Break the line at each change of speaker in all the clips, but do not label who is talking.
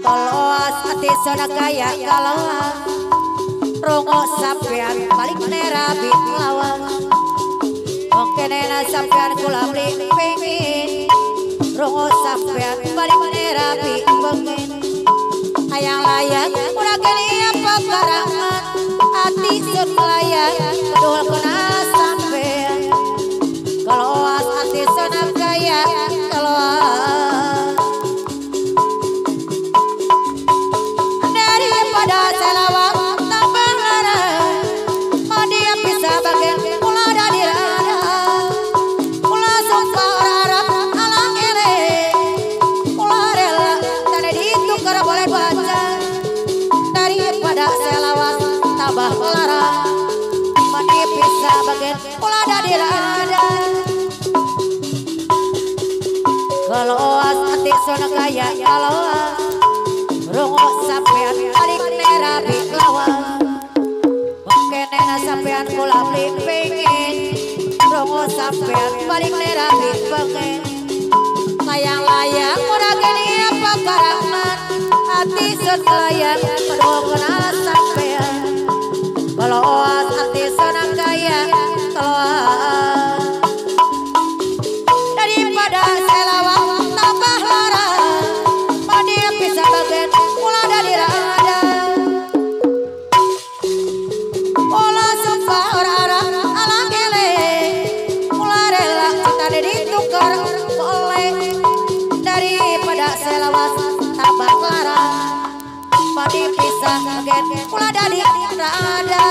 Toloas ati soda kaya kalawan rongo sampean balik nerabi lawan kenena sampean kula beli pengen rongo sampean balik nerabi pengen ayang layak udah kini apa karangan hati sun layak kedua kena sampean kaloas ati soda kaya kalawan daripada selawat tambah lara mau dia bisa bagian pula dari rada pula sumpah orang alang ele pula rela tadi ditukar boleh baca daripada selawat tambah lara mau dia bisa bagian pula dari rada kalau hati sono kaya kalau rongo sampean balik nerabi lawan kenena sampean kula beli pengen rongo sampean balik nerabi pengen layang-layang udah gini apa karangan hati sun layang kedua kena sampean kalau hati sun kaya keluar daripada selawat tambah lara mau dia bisa bagian pula dari rada pola sumpah orang-orang alang ele pula rela kita ditukar boleh daripada selawat tambah lara mau dipisah bagian pula dari rada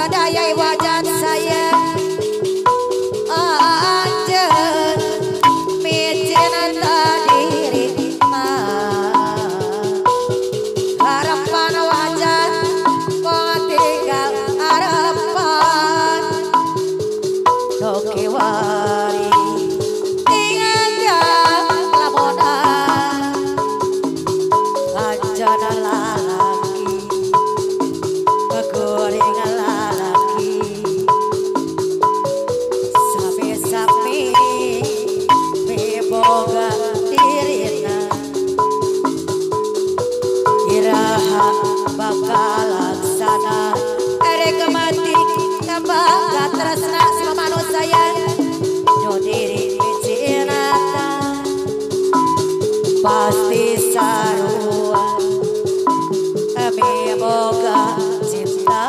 dayai wajah saya anjen micin diri harapan wajah kok tinggal harapan doki wari tinggal lamunan lanjana lalaki kegorengan boga dirina iraha bakal laksana ere kemati tambah katresna sama manusia nyo diri cinata pasti sarua emi boga cinta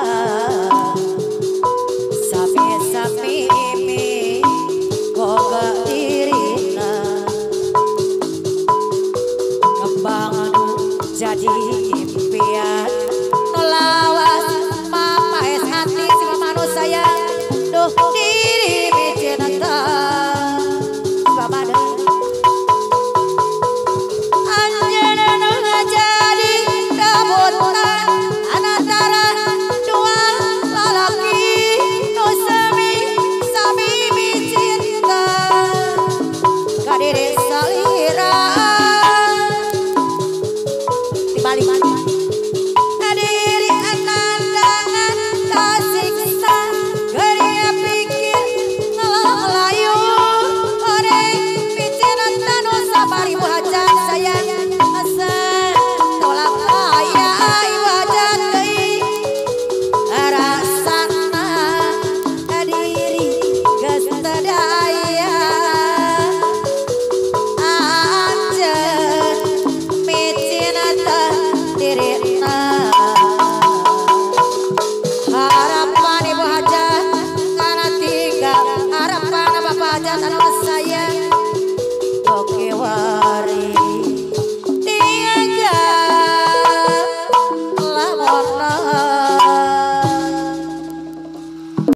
sapi-sapi mi boga dirina jadi impian lawas mama es hati sama manusia duh diri bikin babada anjana jadi rebutan antara dua lalaki nu sami cinta kadiri salira balik adiri anandangan tasiksa geria pikir ngelayu oreng pikiran tanu sabari wajah sayang asa tolak ayah wajah teuing rasana adiri geus teu daya anjeun micin diri